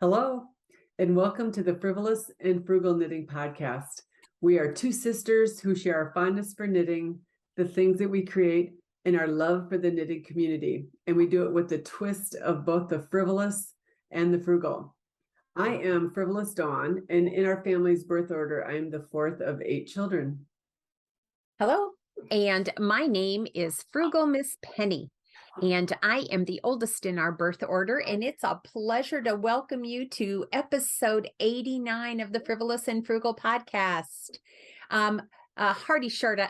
Hello, and welcome to the Frivolous and Frugal Knitting Podcast. We are two sisters who share our fondness for knitting, the things that we create, and our love for the knitting community. And we do it with the twist of both the frivolous and the frugal. I am Frivolous Dawn, and in our family's birth order, I am the fourth of 8 children. Hello, and my name is Frugal Miss Penny, and I am the oldest in our birth order, and it's a pleasure to welcome you to episode 89 of the Frivolous and Frugal podcast. A hearty shout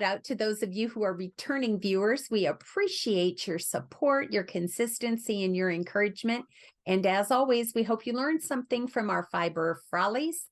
out to those of you who are returning viewers. We appreciate your support, your consistency, and your encouragement. And as always, we hope you learned something from our fiber frollies.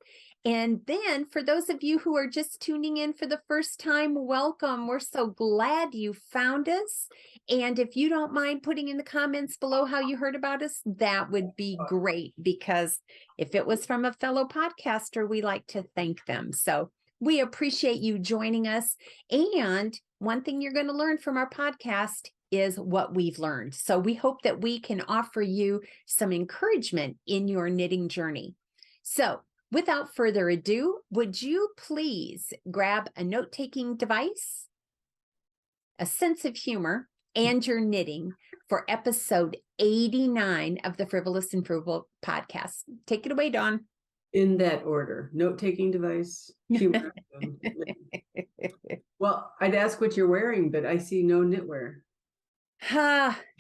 And then for those of you who are just tuning in for the first time, welcome. We're so glad you found us. And if you don't mind putting in the comments below how you heard about us, that would be great, because if it was from a fellow podcaster, we like to thank them. So we appreciate you joining us. And one thing you're going to learn from our podcast is what we've learned. So we hope that we can offer you some encouragement in your knitting journey. So without further ado, would you please grab a note-taking device, a sense of humor, and your knitting for episode 89 of the Frivolous and Frugal podcast. Take it away, Dawn. In that order: note-taking device, humor. Well, I'd ask what you're wearing, but I see no knitwear.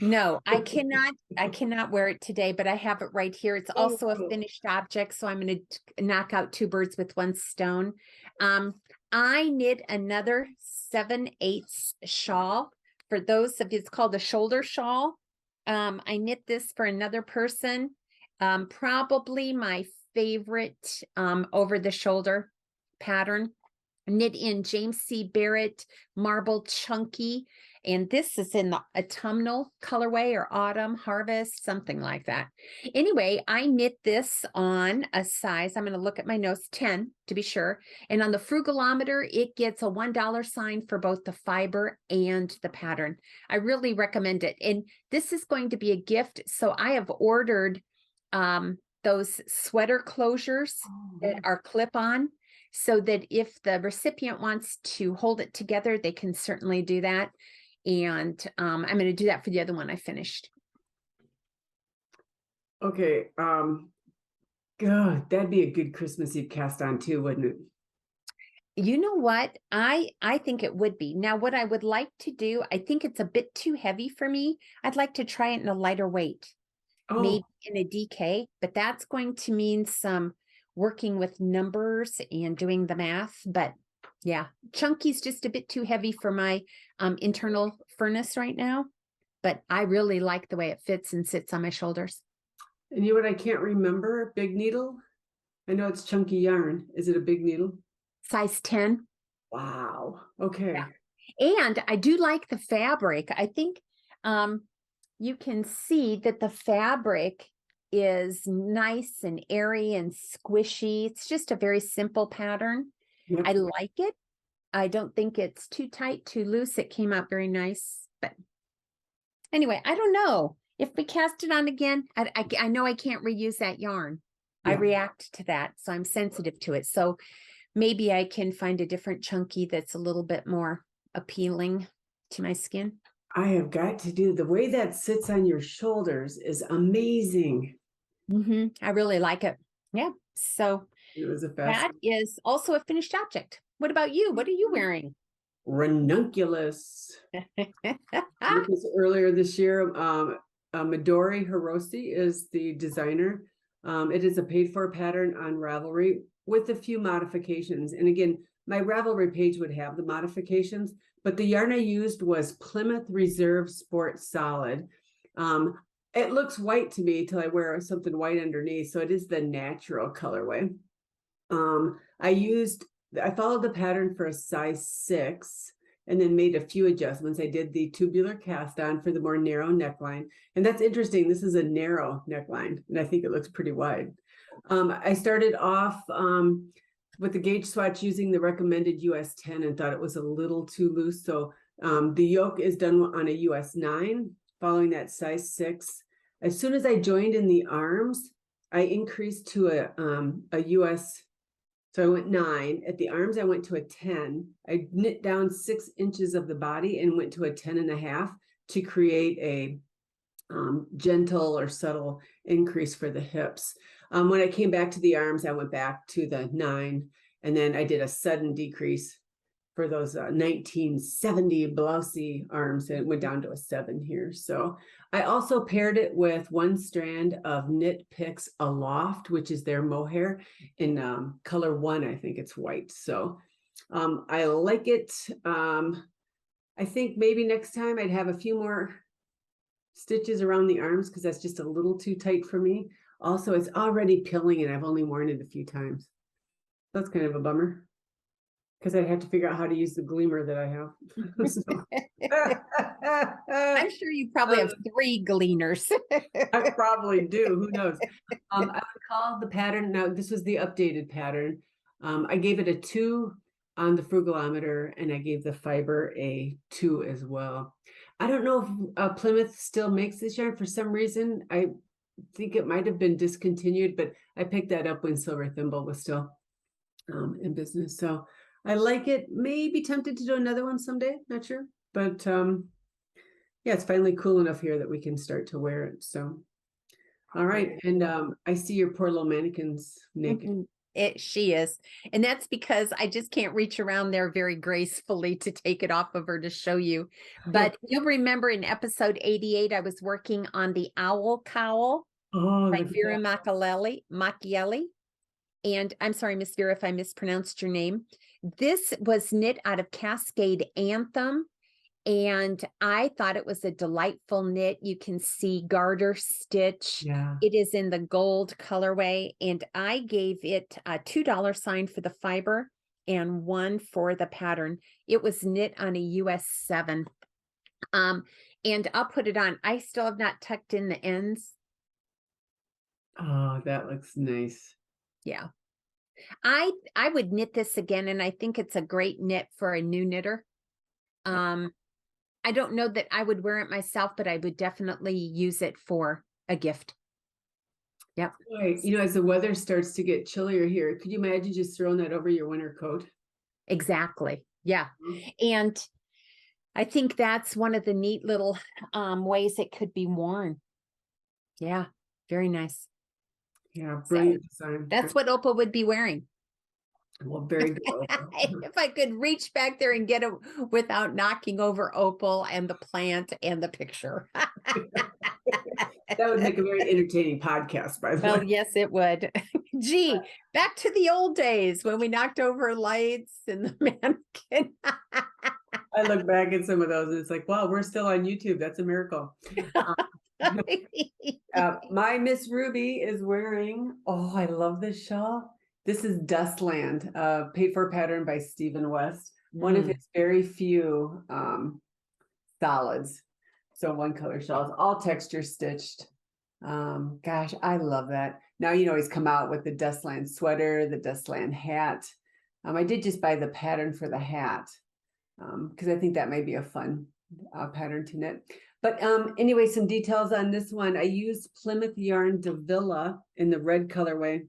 No, I cannot wear it today, but I have it right here. It's also a finished object, so I'm going to knock out 2 birds with 1 stone. I knit another 7/8 shawl. For those of you, it's called a shoulder shawl. I knit this for another person. Probably my favorite over the shoulder pattern. Knit in James C. Barrett Marble Chunky. And this is in the autumnal colorway, or autumn harvest, something like that. Anyway, I knit this on a size, I'm going to look at my notes, 10 to be sure. And on the Frugalometer, it gets a $1 sign for both the fiber and the pattern. I really recommend it. And this is going to be a gift. So I have ordered those sweater closures that are clip-on, so that if the recipient wants to hold it together, they can certainly do that. And I'm going to do that for the other one I finished. Okay. God, that'd be a good Christmas Eve cast on too, wouldn't it? You know what? I think it would be. Now, what I would like to do, I think it's a bit too heavy for me. I'd like to try it in a lighter weight, maybe in a DK, but that's going to mean some working with numbers and doing the math. But yeah, chunky's just a bit too heavy for my internal furnace right now, but I really like the way it fits and sits on my shoulders. And you know what I can't remember? Big needle? I know it's chunky yarn. Is it a big needle? Size 10. Wow. Okay. Yeah. And I do like the fabric. I think you can see that the fabric is nice and airy and squishy. It's just a very simple pattern. Yep. I like it. I don't think it's too tight, too loose. It came out very nice. But anyway, I don't know. If we cast it on again, I know I can't reuse that yarn. Yeah. I react to that, so I'm sensitive to it. So maybe I can find a different chunky that's a little bit more appealing to my skin. I have got to do, the way that sits on your shoulders is amazing. I really like it. Yeah. So it was that is also a finished object. What about you? What are you wearing? Ranunculus. Earlier this year, Midori Hirose is the designer. It is a paid-for pattern on Ravelry with a few modifications. And again, my Ravelry page would have the modifications, but the yarn I used was Plymouth Reserve Sport Solid. It looks white to me till I wear something white underneath, so it is the natural colorway. I followed the pattern for a size 6 and then made a few adjustments. I did the tubular cast on for the more narrow neckline. And that's interesting. This is a narrow neckline, and I think it looks pretty wide. I started off with the gauge swatch using the recommended US 10 and thought it was a little too loose. So the yoke is done on a US 9, following that size 6. As soon as I joined in the arms, I increased to a US. So I went 9. At the arms, I went to a 10. I knit down 6 inches of the body and went to a 10.5 to create a gentle or subtle increase for the hips. When I came back to the arms, I went back to the 9, and then I did a sudden decrease for those 1970 blousey arms, and it went down to a 7 here. So I also paired it with 1 strand of Knit Picks Aloft, which is their mohair in color 1. I think it's white. So I like it. I think maybe next time I'd have a few more stitches around the arms because that's just a little too tight for me. Also, it's already pilling and I've only worn it a few times. That's kind of a bummer because I'd have to figure out how to use the gleamer that I have. I'm sure you probably have 3 gleaners. I probably do. Who knows? I would call the pattern. Now, this was the updated pattern. I gave it a 2 on the frugalometer, and I gave the fiber a 2 as well. I don't know if Plymouth still makes this yarn for some reason. I think it might have been discontinued, but I picked that up when Silver Thimble was still in business. So I like it. Maybe tempted to do another one someday. Not sure, but yeah, it's finally cool enough here that we can start to wear it. So, all right. And I see your poor little mannequins naked. She is. And that's because I just can't reach around there very gracefully to take it off of her to show you. But you'll remember in episode 88, I was working on the Owl Cowl by Veera Välimäki. And I'm sorry, Miss Veera, if I mispronounced your name. This was knit out of Cascade Anthem. And I thought it was a delightful knit. You can see garter stitch. Yeah. It is in the gold colorway. And I gave it a $2 sign for the fiber and 1 for the pattern. It was knit on a US 7. And I'll put it on. I still have not tucked in the ends. Oh, that looks nice. Yeah. I would knit this again, and I think it's a great knit for a new knitter. I don't know that I would wear it myself, but I would definitely use it for a gift. Yep. Right. You know, as the weather starts to get chillier here, could you imagine just throwing that over your winter coat? Exactly. Yeah. And I think that's one of the neat little ways it could be worn. Yeah. Very nice. Yeah. Brilliant design. That's what Opal would be wearing. Well, very good. If I could reach back there and get it without knocking over Opal and the plant and the picture. That would make a very entertaining podcast, by the way. Well, yes, it would. Gee, back to the old days when we knocked over lights and the mannequin. I look back at some of those and it's like, wow, we're still on YouTube. That's a miracle. My Miss Ruby is wearing, oh, I love this shawl. This is Dustland, paid for pattern by Stephen West. One of his very few solids. So 1 color shawls, all texture stitched. Gosh, I love that. Now, you know, he's come out with the Dustland sweater, the Dustland hat. I did just buy the pattern for the hat because I think that might be a fun pattern to knit. But anyway, some details on this one. I used Plymouth yarn Davila in the red colorway.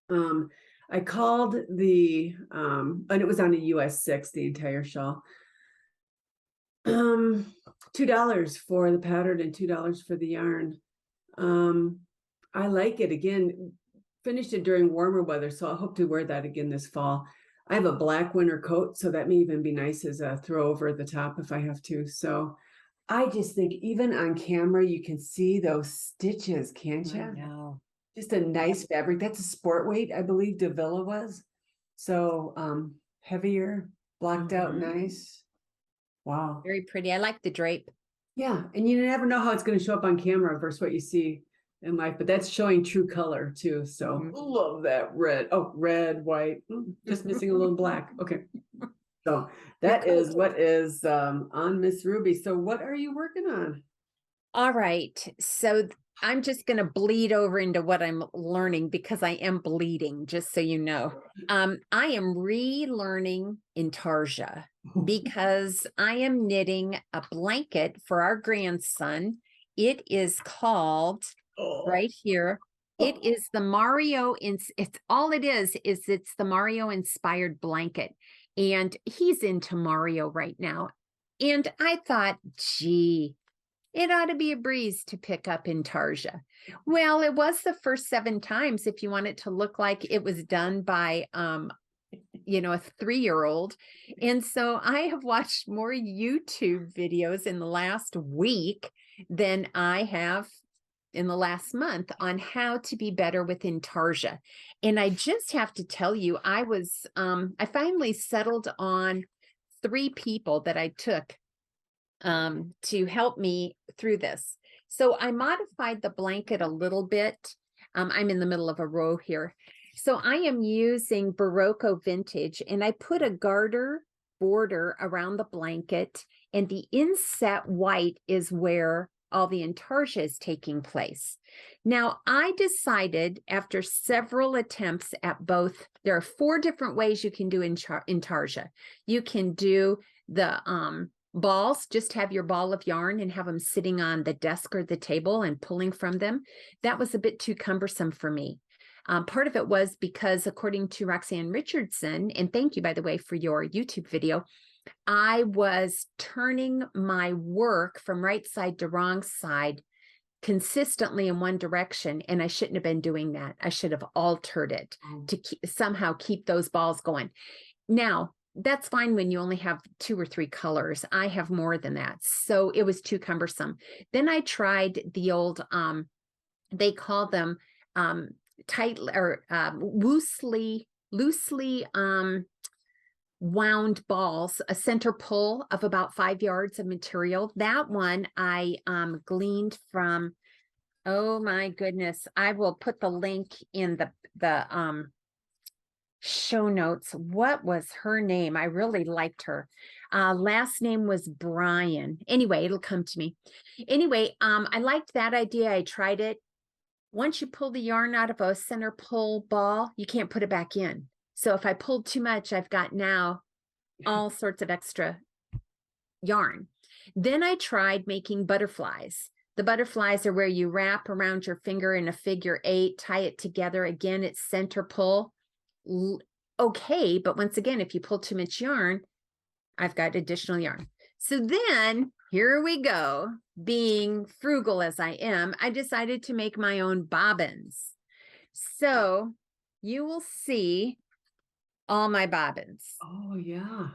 I called the and it was on a US 6, the entire shawl. $2 for the pattern and $2 for the yarn. I like it. Again, finished it during warmer weather, so I hope to wear that again this fall. I have a black winter coat, so that may even be nice as a throw over the top if I have to. So I just think even on camera, you can see those stitches, can't you? I know. Just a nice fabric. That's a sport weight, I believe Davila was. So heavier, blocked out nice. Wow. Very pretty. I like the drape. Yeah. And you never know how it's going to show up on camera versus what you see in life, but that's showing true color too. So love that red. Oh, red, white, just missing a little black. Okay. So that is what is on Miss Ruby. So what are you working on? All right. So I'm just going to bleed over into what I'm learning because I am bleeding, just so you know. I am relearning intarsia because I am knitting a blanket for our grandson. It is called right here, It is the Mario, it's all it is it's the Mario inspired blanket. And he's into Mario right now. And I thought, gee, it ought to be a breeze to pick up in Tarja. Well, it was the first 7 times if you want it to look like it was done by you know, a 3-year-old. And so I have watched more YouTube videos in the last week than I have in the last month on how to be better with intarsia. And I just have to tell you, I finally settled on 3 people that I took to help me through this. So I modified the blanket a little bit. I'm in the middle of a row here. So I am using Berroco Vintage, and I put a garter border around the blanket, and the inset white is where all the intarsia is taking place. Now, I decided after several attempts at both, there are 4 different ways you can do intarsia. You can do the balls, just have your ball of yarn and have them sitting on the desk or the table and pulling from them. That was a bit too cumbersome for me. Part of it was because, according to Roxanne Richardson, and thank you, by the way, for your YouTube video, I was turning my work from right side to wrong side consistently in one direction, and I shouldn't have been doing that. I should have altered it to somehow keep those balls going. Now, that's fine when you only have 2 or 3 colors. I have more than that, so it was too cumbersome. Then I tried the old, they call them tight or loosely wound balls, a center pull of about 5 yards of material. That one I gleaned from, oh my goodness, I will put the link in the show notes. What was her name? I really liked her. Last name was Brian. Anyway, it'll come to me. Anyway, I liked that idea. I tried it. Once you pull the yarn out of a center pull ball, you can't put it back in. So if I pulled too much, I've got now all sorts of extra yarn. Then I tried making butterflies. The butterflies are where you wrap around your finger in a figure 8, tie it together. Again, it's center pull. Okay, but once again, if you pull too much yarn, I've got additional yarn. So then here we go. Being frugal as I am, I decided to make my own bobbins. So you will see all my bobbins. Oh, yeah.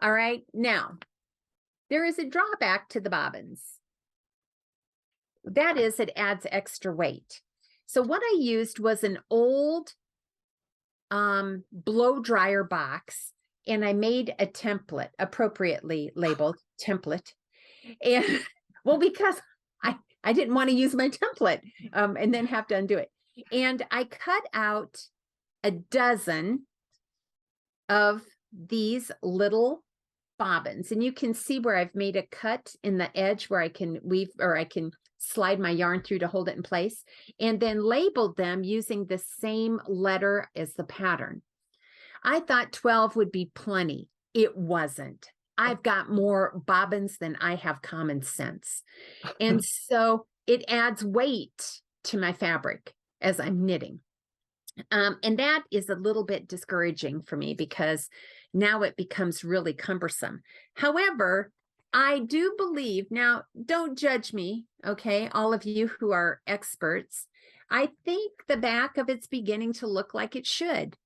All right. Now, there is a drawback to the bobbins. That is, it adds extra weight. So what I used was an old blow dryer box, and I made a template, appropriately labeled template. And well, because I didn't want to use my template and then have to undo it. And I cut out a dozen of these little bobbins, and you can see where I've made a cut in the edge where I can weave, or I can slide my yarn through to hold it in place, and then labeled them using the same letter as the pattern. I thought 12 would be plenty. It wasn't. I've got more bobbins than I have common sense. And so it adds weight to my fabric as I'm knitting. And that is a little bit discouraging for me because now it becomes really cumbersome. However, I do believe, now don't judge me, okay, all of you who are experts, I think the back of it's beginning to look like it should.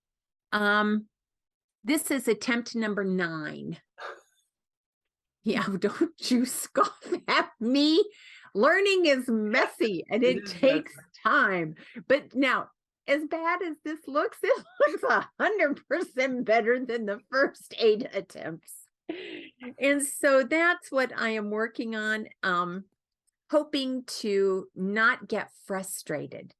This is attempt number 9. Yeah, don't you scoff at me. Learning is messy and it takes time. But now, as bad as this looks, it looks 100% better than the first 8 attempts. And so that's what I am working on, hoping to not get frustrated.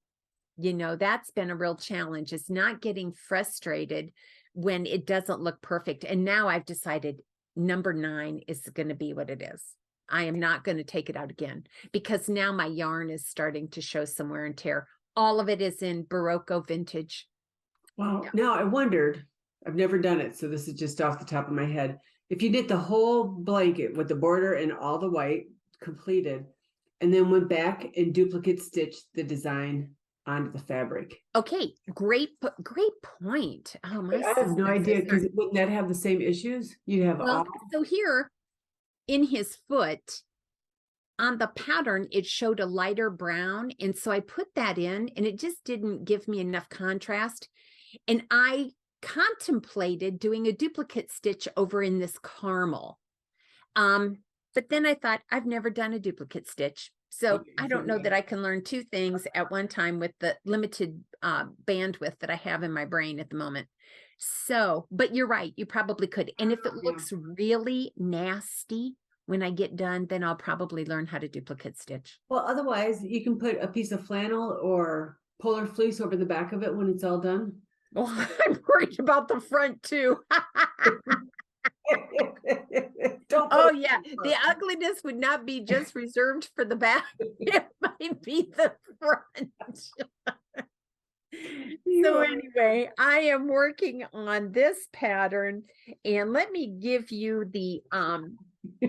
You know, that's been a real challenge, is not getting frustrated when it doesn't look perfect. And now I've decided number 9 is going to be what it is. I am not going to take it out again because now my yarn is starting to show some wear and tear. All of it is in Berroco Vintage. Wow. Yeah. Now I wondered, I've never done it, so this is just off the top of my head. If you did the whole blanket with the border and all the white completed, and then went back and duplicate stitched the design onto the fabric. Okay, great point. Oh, my I have no idea, because sister. wouldn't that have the same issues? You'd have Well, all, so here in his foot on the pattern, it showed a lighter brown. And so I put that in and it just didn't give me enough contrast. And I contemplated doing a duplicate stitch over in this caramel. But then I thought, I've never done a duplicate stitch. So okay, I don't know that I can learn two things at one time with the limited bandwidth that I have in my brain at the moment. So, but you're right, you probably could. And if it looks really nasty when I get done, then I'll probably learn how to duplicate stitch. Well, otherwise you can put a piece of flannel or polar fleece over the back of it when it's all done. Well, I'm worried about the front too. Oh yeah, the ugliness would not be just reserved for the back. It might be the front. So anyway, I am working on this pattern, and let me give you the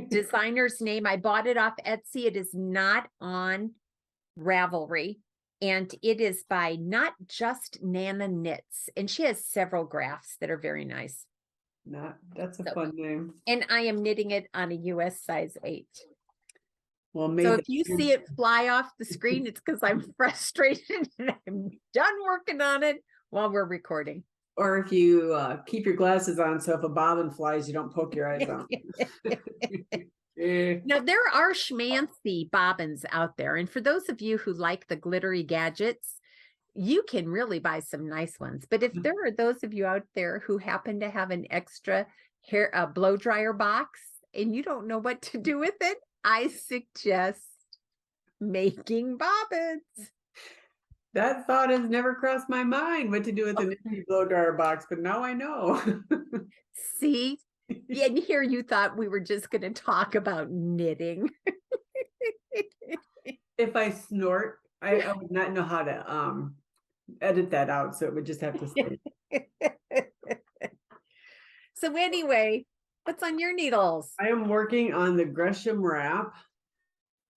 designer's name. I bought it off Etsy. It is not on Ravelry, and it is by NotJustNanasKnits, and she has several graphs that are very nice. That's a fun name. And I am knitting it on a US size 8. Well, so if you see it fly off the screen, it's because I'm frustrated and I'm done working on it while we're recording. Or if you keep your glasses on, so if a bobbin flies, you don't poke your eyes out. Now, there are schmancy bobbins out there. And for those of you who like the glittery gadgets, you can really buy some nice ones. But if there are those of you out there who happen to have an extra hair blow dryer box and you don't know what to do with it, I suggest making bobbins. That thought has never crossed my mind, what to do with an empty blow dryer box, but now I know. See? Yeah, and here you thought we were just going to talk about knitting. If I snort, I would not know how to edit that out, so it would just have to stay. So anyway, what's on your needles? I am working on the Gresham Wrap.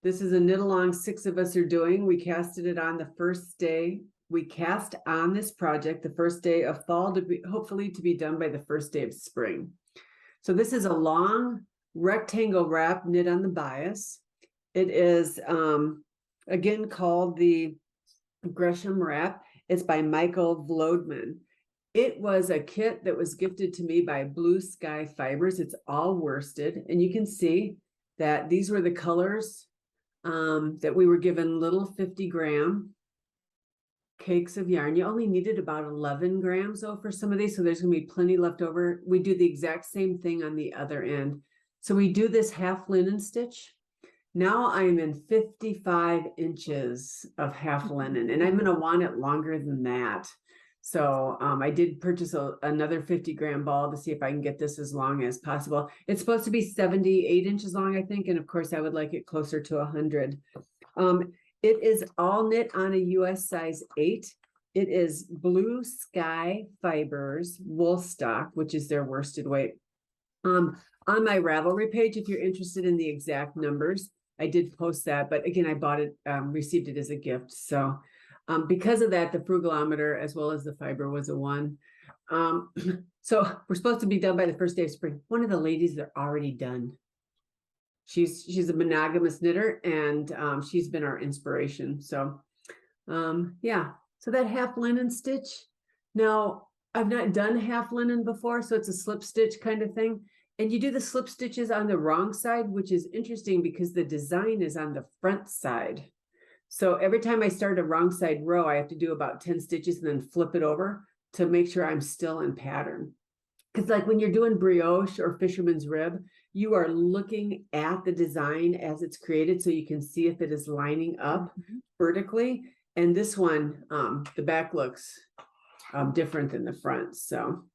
This is a knit along 6 of us are doing. We casted it on the first day. We cast on this project the first day of fall, to be hopefully to be done by the first day of spring. So this is a long rectangle wrap knit on the bias. It is again called the Gresham Wrap. It's by Michael Vloedman. It was a kit that was gifted to me by Blue Sky Fibers. It's all worsted, and you can see that these were the colors that we were given, little 50-gram cakes of yarn. You only needed about 11 grams though for some of these, so there's going to be plenty left over. We do the exact same thing on the other end. So we do this half linen stitch. Now I'm in 55 inches of half linen, and I'm going to want it longer than that. So I did purchase another 50-gram ball to see if I can get this as long as possible. It's supposed to be 78 inches long, I think, and of course I would like it closer to 100. It is all knit on a US size 8. It is Blue Sky Fibers Woolstok, which is their worsted weight. On my Ravelry page, if you're interested in the exact numbers, I did post that, but again, I bought it, received it as a gift. So because of that, the frugalometer as well as the fiber was a 1. So we're supposed to be done by the first day of spring. One of the ladies, they're already done. She's a monogamous knitter, and she's been our inspiration. So yeah, so that half linen stitch. Now I've not done half linen before, so it's a slip stitch kind of thing. And you do the slip stitches on the wrong side, which is interesting because the design is on the front side. So every time I start a wrong side row, I have to do about 10 stitches and then flip it over to make sure I'm still in pattern. Because like when you're doing brioche or fisherman's rib, you are looking at the design as it's created so you can see if it is lining up vertically. And this one, the back looks different than the front. So,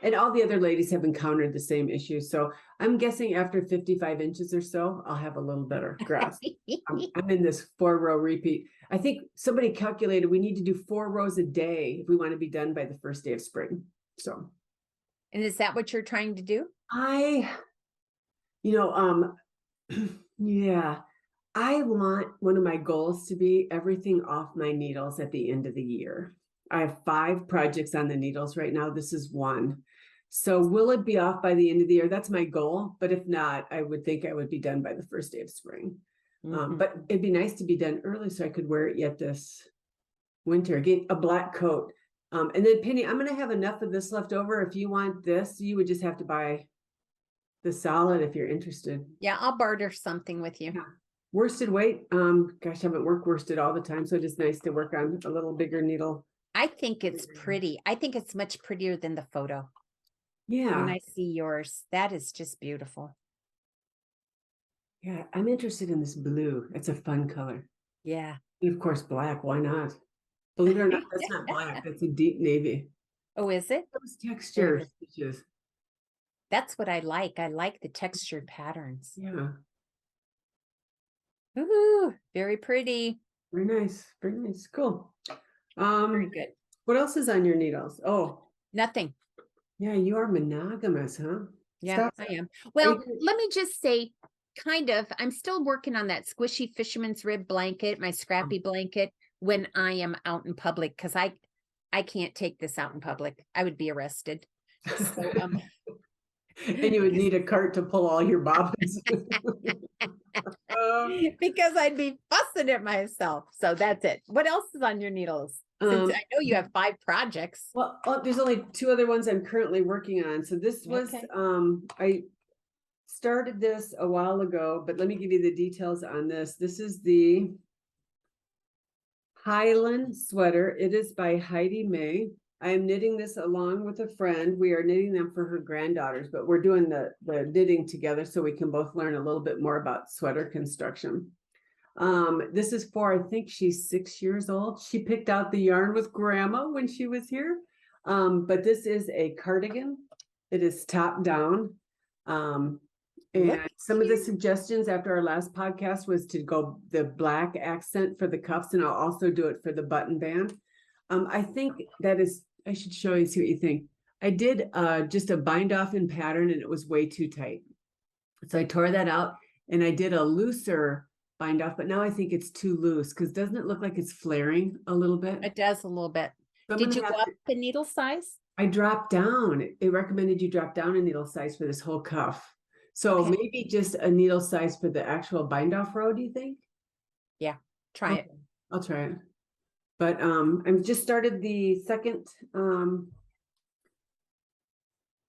and all the other ladies have encountered the same issue. So I'm guessing after 55 inches or so, I'll have a little better grasp. I'm in this 4-row repeat. I think somebody calculated we need to do 4 rows a day if we want to be done by the first day of spring. So. And is that what you're trying to do? Yeah, one of my goals to be everything off my needles at the end of the year. I have 5 projects on the needles right now. This is one. So will it be off by the end of the year? That's my goal. But if not, I would think I would be done by the first day of spring. But it'd be nice to be done early so I could wear it yet this winter. Again, a black coat. And then Penny, I'm going to have enough of this left over. If you want this, you would just have to buy the solid if you're interested. Yeah, I'll barter something with you. Yeah. Worsted weight. Gosh, I haven't worked worsted all the time, so it is nice to work on a little bigger needle. I think it's pretty. I think it's much prettier than the photo. Yeah. When I see yours, that is just beautiful. Yeah, I'm interested in this blue. It's a fun color. Yeah. And of course, black. Why not? Believe it or not, that's not black. That's a deep navy. Oh, is it? Those texture stitches. That's what I like. I like the textured patterns. Yeah. Ooh, very pretty. Very nice. Very nice. Cool. Very good. What else is on your needles? Oh, Nothing. yeah, you are monogamous, huh? Yeah, I am. Well, let me just say, kind of, I'm still working on that squishy fisherman's rib blanket, my scrappy blanket, when I am out in public, because I can't take this out in public. I would be arrested. So, and you would need a cart to pull all your bobbins. Because I'd be fussing at myself. So that's it. What else is on your needles? Since I know you have 5 projects. Well, there's only 2 other ones I'm currently working on. So this was, I started this a while ago, but let me give you the details on this. This is the Hylan sweater. It is by Heidi May. I am knitting this along with a friend. We are knitting them for her granddaughters, but we're doing the knitting together so we can both learn a little bit more about sweater construction. This is for, I think she's 6 years old. She picked out the yarn with grandma when she was here. But this is a cardigan. It is top down. And some of the suggestions after our last podcast was to go the black accent for the cuffs, and I'll also do it for the button band. I think that is, I should show you, see what you think. I did just a bind off in pattern and it was way too tight. So I tore that out and I did a looser bind off, but now I think it's too loose because doesn't it look like it's flaring a little bit? It does a little bit. So did you go up the needle size? I dropped down. It recommended you drop down a needle size for this whole cuff. So maybe just a needle size for the actual bind off row, do you think? Yeah, try it. I'll try it. But I've just started the second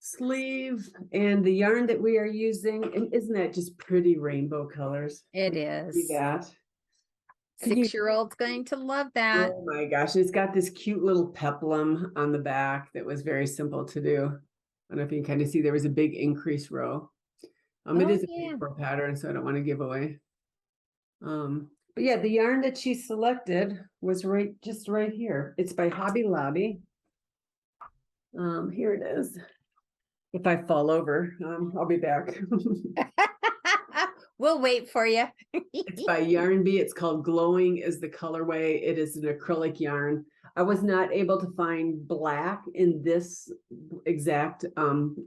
sleeve, and the yarn that we are using, and isn't that just pretty rainbow colors? It is. See that? 6-year-old's going to love that. Oh my gosh, it's got this cute little peplum on the back that was very simple to do. I don't know if you can kind of see there was a big increase row. It is a paper pattern, so I don't want to give away. But yeah, the yarn that she selected was just right here. It's by Hobby Lobby. Here it is. If I fall over, I'll be back. We'll wait for you. It's by Yarn Bee. It's called Glowing is the colorway. It is an acrylic yarn. I was not able to find black in this exact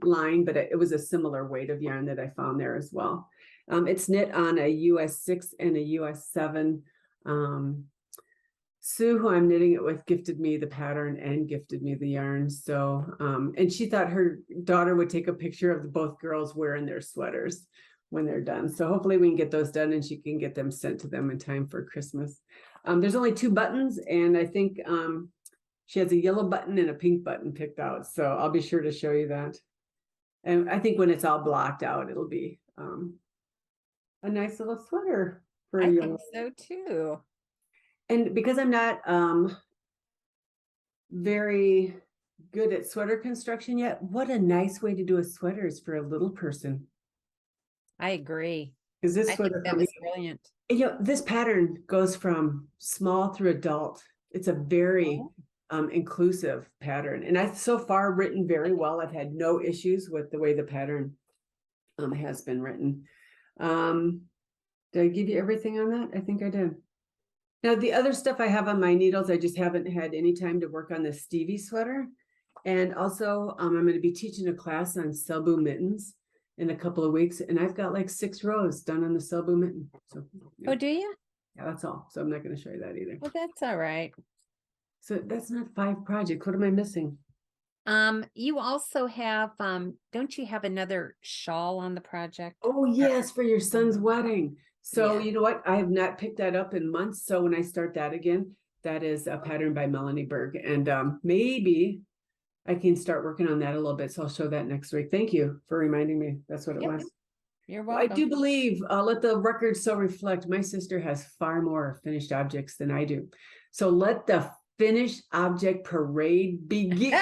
line, but it was a similar weight of yarn that I found there as well. It's knit on a US 6 and a US 7. Sue, who I'm knitting it with, gifted me the pattern and gifted me the yarn. So, and she thought her daughter would take a picture of both girls wearing their sweaters when they're done. So hopefully we can get those done and she can get them sent to them in time for Christmas. There's only 2 buttons, and I think she has a yellow button and a pink button picked out. So I'll be sure to show you that. And I think when it's all blocked out, it'll be a nice little sweater for I you. think so too. And because I'm not very good at sweater construction yet, what a nice way to do a sweater is for a little person. I agree. Because this I sweater, think that was brilliant. This pattern goes from small through adult. It's a very inclusive pattern, and I've so far written very well. I've had no issues with the way the pattern has been written. Did I give you everything on that? I think I did. Now, the other stuff I have on my needles, I just haven't had any time to work on the Stevie sweater. And also, I'm going to be teaching a class on Selbu mittens. in a couple of weeks, and I've got like 6 rows done on the Selbu mitten. So yeah. Oh, do you? Yeah, that's all. So I'm not going to show you that either. Well, that's all right. So that's not 5 projects. What am I missing? You also have, don't you have another shawl on the project? Oh, yes, for your son's wedding. So Yeah. you know what? I have not picked that up in months. So when I start that again, that is a pattern by Melanie Berg. And maybe I can start working on that a little bit. So I'll show that next week. Thank you for reminding me. That's what it Yep. was. You're Well, I welcome. do believe, let the record so reflect, my sister has far more finished objects than I do. So let the finished object parade begin.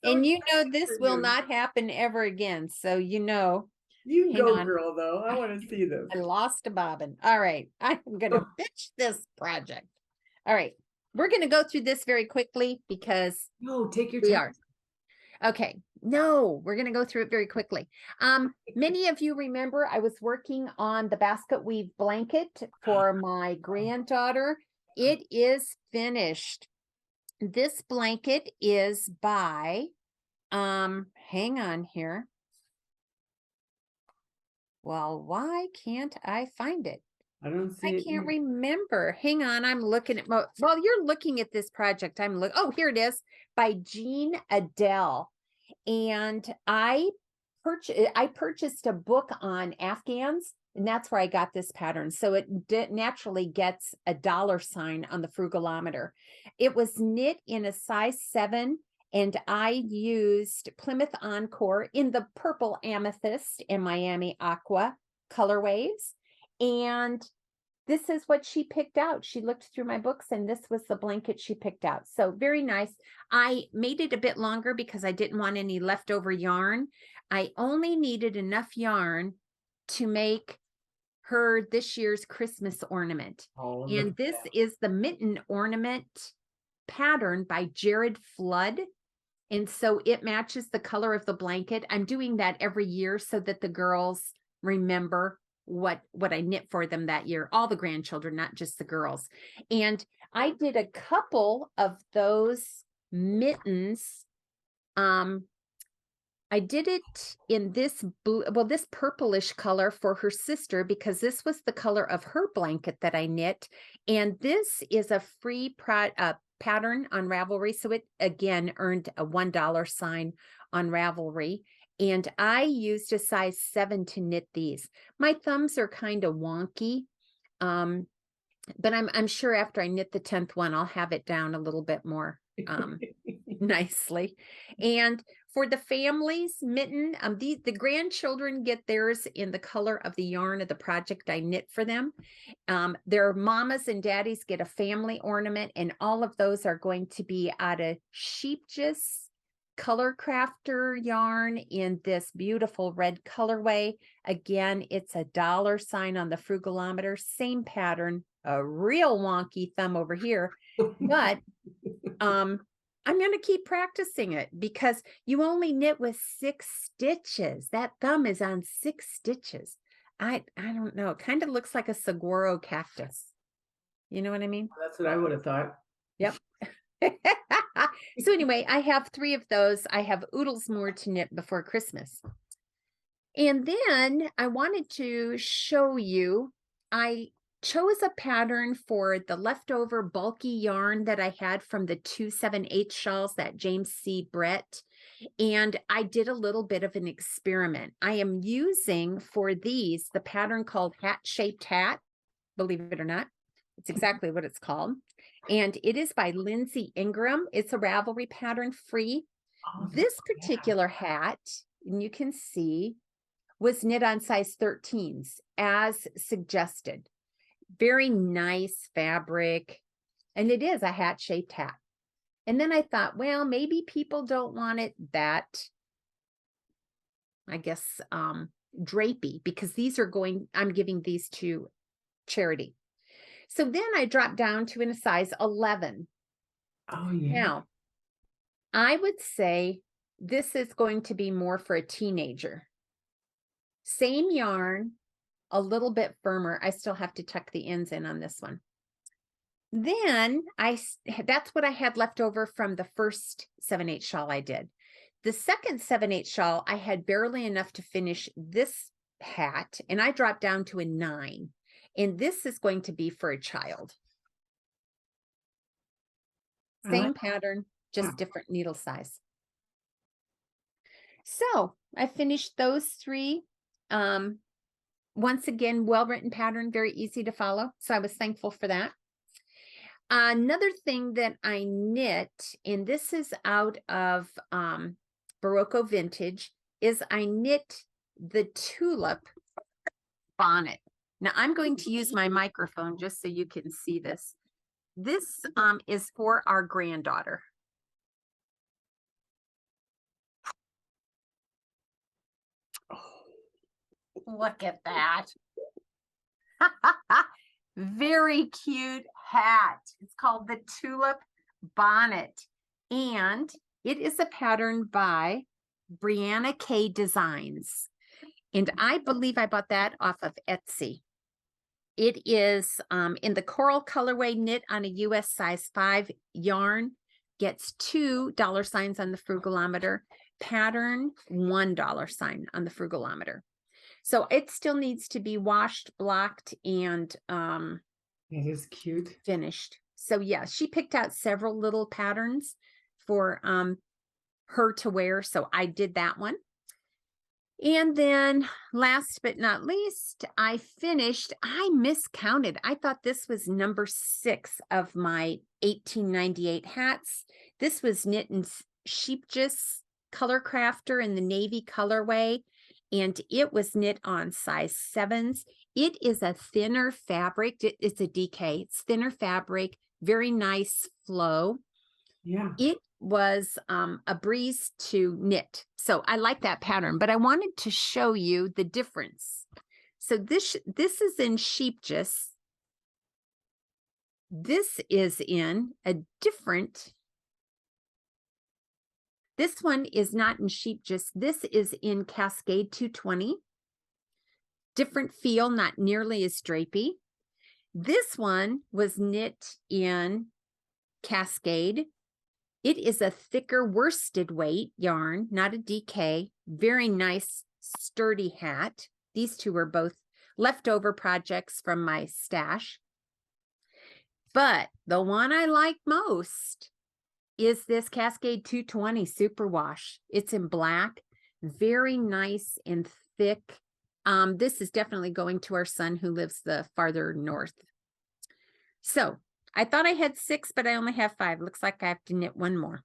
And you know this will not happen ever again. So you know, You hang go, on. girl, though. I want to see this. I lost a bobbin. All right. I'm gonna pitch this project. All right. We're gonna go through this very quickly because No, take your we time. are. Okay. No, we're going to go through it very quickly. Many of you remember I was working on the basket weave blanket for my granddaughter. It is finished. This blanket is by, hang on here. Well, why can't I find it? I don't see I it. can't either. remember. Hang on, I'm looking at, while you're looking at this project, I'm looking, oh, here it is, by Jean Adel. And I purchased a book on Afghans, and that's where I got this pattern. So it naturally gets a $sign on the frugalometer. It was knit in a size 7, and I used Plymouth Encore in the purple amethyst and Miami aqua colorways. And this is what she picked out. She looked through my books, and this was the blanket she picked out. So very nice. I made it a bit longer because I didn't want any leftover yarn. I only needed enough yarn to make her this year's Christmas ornament. Oh, And this is the mitten ornament pattern by Jared Flood. And so it matches the color of the blanket. I'm doing that every year so that the girls remember what I knit for them that year, all the grandchildren, not just the girls. And I did a couple of those mittens. I did it in this blue, well, this purplish color for her sister, because this was the color of her blanket that I knit. And this is a free pattern on Ravelry. So it again earned a $1 sign on Ravelry. And I used a size 7 to knit these. My thumbs are kind of wonky, but I'm sure after I knit the 10th one, I'll have it down a little bit more nicely. And for the families mitten, the grandchildren get theirs in the color of the yarn of the project I knit for them. Their mamas and daddies get a family ornament, and all of those are going to be out of Sheepjus Color Crafter yarn in this beautiful red colorway. Again, it's a $ sign on the frugalometer, same pattern, a real wonky thumb over here, but I'm going to keep practicing it because you only knit with 6 stitches. That thumb is on 6 stitches. I don't know. It kind of looks like a saguaro cactus. You know what I mean? That's what I would have thought. Yep. So anyway, I have 3 of those. I have oodles more to knit before Christmas. And then I wanted to show you, I chose a pattern for the leftover bulky yarn that I had from the 278 shawls, that James C. Brett. And I did a little bit of an experiment. I am using for these the pattern called Hat Shaped Hat, believe it or not. It's exactly what it's called. And it is by Lindsay Ingram. It's a Ravelry pattern free. Oh, this particular hat, and you can see, was knit on size 13s as suggested. Very nice fabric. And it is a hat-shaped hat. And then I thought, well, maybe people don't want it that, I guess, drapey, because these are going, I'm giving these to charity. So then I dropped down to in a size 11. Oh, yeah. Now, I would say this is going to be more for a teenager. Same yarn, a little bit firmer. I still have to tuck the ends in on this one. Then that's what I had left over from the first 7/8 shawl I did. the second 7/8 shawl, I had barely enough to finish this hat, and I dropped down to a 9. And this is going to be for a child. Same pattern, just different needle size. So I finished those 3. Once again, well-written pattern, very easy to follow. So I was thankful for that. Another thing that I knit, and this is out of Berroco Vintage, is I knit the Tulip bonnet. Now I'm going to use my microphone just so you can see this. This is for our granddaughter. Look at that. Very cute hat. It's called the Tulip Bonnet. And it is a pattern by Briana K Designs. And I believe I bought that off of Etsy. It is in the coral colorway, knit on a US size 5 yarn. Gets $2 signs on the frugalometer. Pattern $1 sign on the frugalometer. So it still needs to be washed, blocked, and it is cute. Finished. So yeah, she picked out several little patterns for her to wear. So I did that one. And then last but not least, I miscounted. I thought this was number 6 of my 1898 hats. This was knit in Sheepjess Color Crafter in the navy colorway, and it was knit on size 7s. It is a thinner fabric. It's a DK. It's thinner fabric, very nice flow. Yeah. It was a breeze to knit. So I like that pattern, but I wanted to show you the difference. So this is in Sheepjess. This is in a different, this one is not in Sheepjess. This is in Cascade 220. Different feel, not nearly as drapey. This one was knit in Cascade. It is a thicker worsted weight yarn, not a DK. Very nice, sturdy hat. These two were both leftover projects from my stash. But the one I like most is this Cascade 220 Superwash. It's in black, very nice and thick. This is definitely going to our son who lives the farther north. So I thought I had 6, but I only have 5. Looks like I have to knit one more.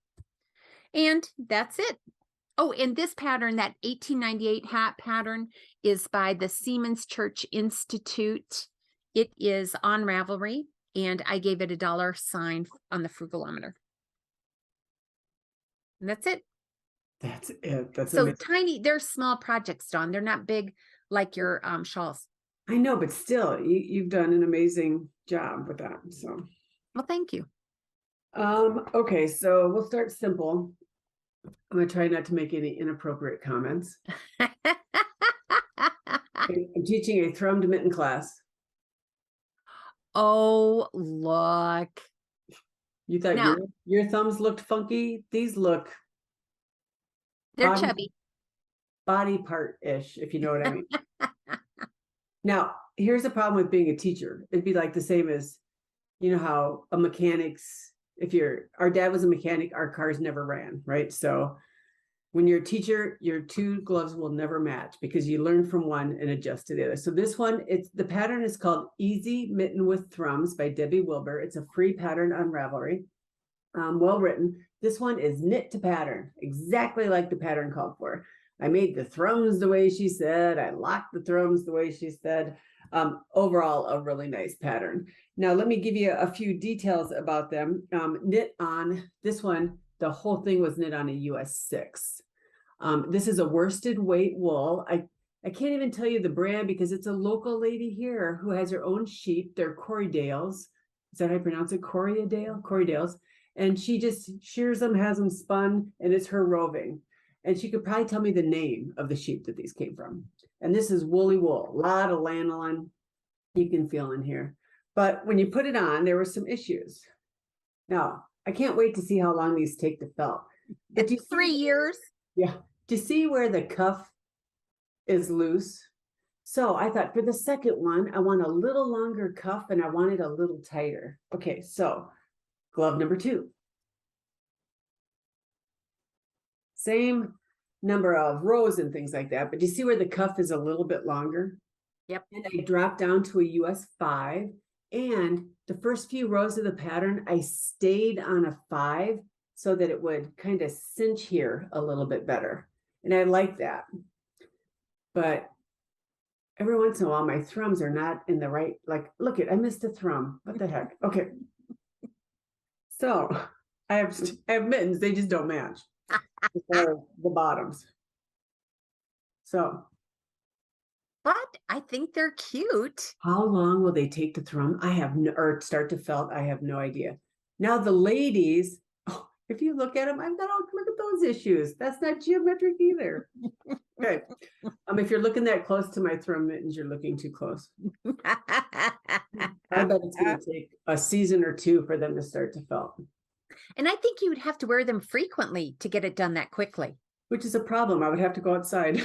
And that's it. Oh, and this pattern, that 1898 hat pattern, is by the Seamen's Church Institute. It is on Ravelry, and I gave it $1 sign on the frugalometer. And that's it. That's it. That's so amazing. Tiny. They're small projects, Dawn. They're not big like your shawls. I know, but still, you've done an amazing job with that. So, well, thank you. Okay, so we'll start simple. I'm gonna try not to make any inappropriate comments. I'm teaching a thrummed mitten class. Oh, look. You thought now, your thumbs looked funky? These look... They're chubby. Body part-ish, if you know what I mean. Now, here's the problem with being a teacher. It'd be like the same as, you know, how a mechanic's, our dad was a mechanic, our cars never ran, right? So when you're a teacher, your 2 gloves will never match because you learn from one and adjust to the other. So this one, the pattern is called Easy Mitten with Thrums by Debbie Wilbur. It's a free pattern on Ravelry. Well written. This one is knit to pattern, exactly like the pattern called for. I made the thrums the way she said. I locked the thrums the way she said. Overall, a really nice pattern. Now, let me give you a few details about them. Knit on this one, the whole thing was knit on a US 6. This is a worsted weight wool. I can't even tell you the brand because it's a local lady here who has her own sheep. They're Corriedales. Is that how I pronounce it? Corriedales. And she just shears them, has them spun, and it's her roving. And she could probably tell me the name of the sheep that these came from. And this is woolly wool, a lot of lanolin you can feel in here. But when you put it on, there were some issues. Now, I can't wait to see how long these take to felt. It's 3 years. Yeah. Do you see where the cuff is loose? So I thought for the second one, I want a little longer cuff and I want it a little tighter. Okay, so glove number 2. Same number of rows and things like that, but do you see where the cuff is a little bit longer? Yep. And I dropped down to a US 5, and the first few rows of the pattern, I stayed on a 5 so that it would kind of cinch here a little bit better. And I like that. But every once in a while, my thrums are not in the right, like, look it, I missed a thrum. What the heck? Okay. So I have mittens, they just don't match. The bottoms. So But I think they're cute. how long will they take to thrum? I have no, or start to felt. I have no idea. Now the ladies, oh, if you look at them, I've got, oh, look at those issues. That's not geometric either. Okay. If you're looking that close to my thrum mittens, you're looking too close. I bet it's going to take a season or 2 for them to start to felt. And I think you would have to wear them frequently to get it done that quickly. Which is a problem. I would have to go outside.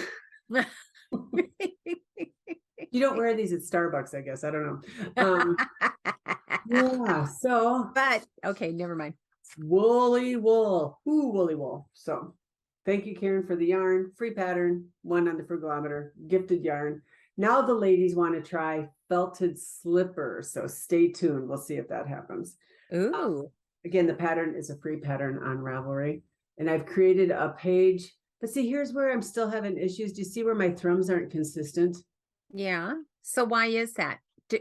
You don't wear these at Starbucks, I guess. I don't know. Yeah, so. But, okay, never mind. Woolly wool. Ooh, woolly wool. So thank you, Karen, for the yarn. Free pattern, 1 on the Frugalometer, gifted yarn. Now the ladies want to try felted slippers. So stay tuned. We'll see if that happens. Ooh. Again, the pattern is a free pattern on Ravelry. And I've created a page. But see, here's where I'm still having issues. Do you see where my thrums aren't consistent? Yeah. So why is that?